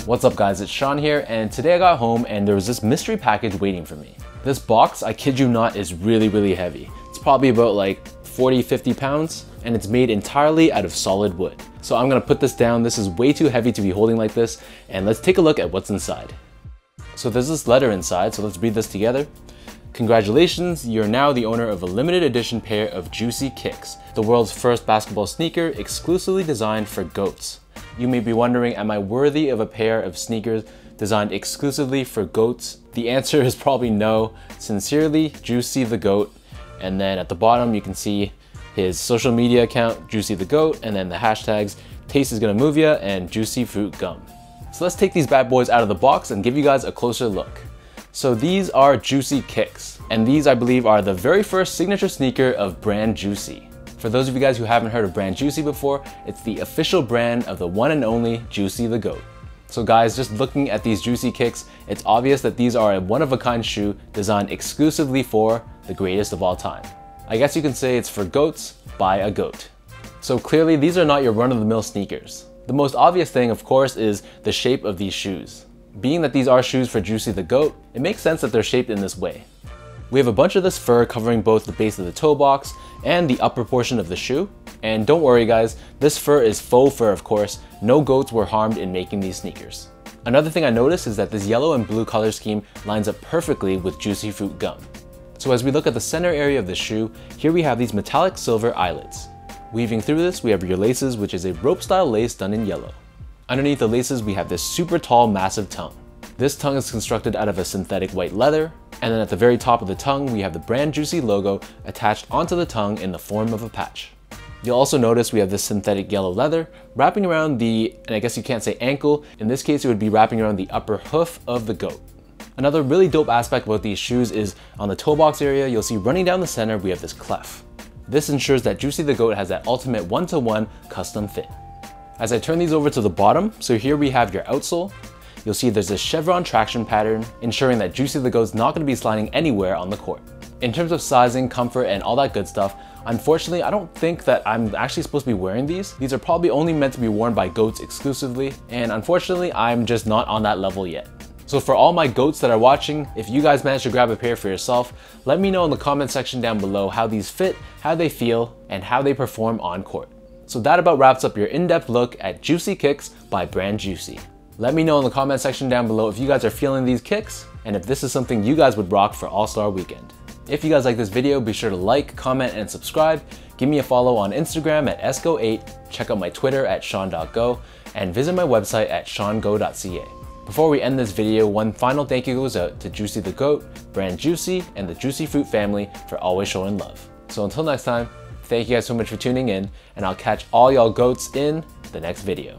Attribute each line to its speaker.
Speaker 1: What's up guys, it's Sean here, and today I got home and there was this mystery package waiting for me. This box, I kid you not, is really heavy. It's probably about like 40-50 pounds, and it's made entirely out of solid wood. So I'm gonna put this down. This is way too heavy to be holding like this, and let's take a look at what's inside. So there's this letter inside, so let's read this together. Congratulations, you're now the owner of a limited edition pair of Juicy Kicks, the world's first basketball sneaker exclusively designed for goats. You may be wondering, am I worthy of a pair of sneakers designed exclusively for goats? The answer is probably no. Sincerely, Juicy the Goat. And then at the bottom, you can see his social media account, Juicy the Goat, and then the hashtags, Taste is Gonna Move Ya and Juicy Fruit Gum. So let's take these bad boys out of the box and give you guys a closer look. So these are Juicy Kicks, and these I believe are the very first signature sneaker of brand Juicy. For those of you guys who haven't heard of brand Juicy before, it's the official brand of the one and only Juicy the Goat. So guys, just looking at these Juicy Kicks, it's obvious that these are a one-of-a-kind shoe designed exclusively for the greatest of all time. I guess you can say it's for goats by a goat. So clearly these are not your run-of-the-mill sneakers. The most obvious thing, of course, is the shape of these shoes. Being that these are shoes for Juicy the Goat, it makes sense that they're shaped in this way. We have a bunch of this fur covering both the base of the toe box and the upper portion of the shoe. And don't worry guys, this fur is faux fur of course, no goats were harmed in making these sneakers. Another thing I noticed is that this yellow and blue color scheme lines up perfectly with Juicy Fruit Gum. So as we look at the center area of the shoe, here we have these metallic silver eyelets. Weaving through this, we have your laces, which is a rope style lace done in yellow. Underneath the laces, we have this super tall, massive tongue. This tongue is constructed out of a synthetic white leather, and then at the very top of the tongue, we have the brand Juicy logo attached onto the tongue in the form of a patch. You'll also notice we have this synthetic yellow leather wrapping around the, and I guess you can't say ankle, in this case it would be wrapping around the upper hoof of the goat. Another really dope aspect about these shoes is on the toe box area, you'll see running down the center, we have this clef. This ensures that Juicy the Goat has that ultimate one-to-one custom fit. As I turn these over to the bottom, so here we have your outsole. You'll see there's this chevron traction pattern, ensuring that Juicy the Goat's not going to be sliding anywhere on the court. In terms of sizing, comfort, and all that good stuff, unfortunately, I don't think that I'm actually supposed to be wearing these. These are probably only meant to be worn by goats exclusively, and unfortunately, I'm just not on that level yet. So for all my goats that are watching, if you guys manage to grab a pair for yourself, let me know in the comment section down below how these fit, how they feel, and how they perform on court. So that about wraps up your in-depth look at Juicy Kicks by brand Juicy. Let me know in the comment section down below if you guys are feeling these kicks and if this is something you guys would rock for All-Star Weekend. If you guys like this video, be sure to like, comment, and subscribe. Give me a follow on Instagram at esco8, check out my Twitter at sean.go, and visit my website at seango.ca. Before we end this video, one final thank you goes out to Juicy the Goat, brand Juicy, and the Juicy Fruit family for always showing love. So until next time, thank you guys so much for tuning in, and I'll catch all y'all goats in the next video.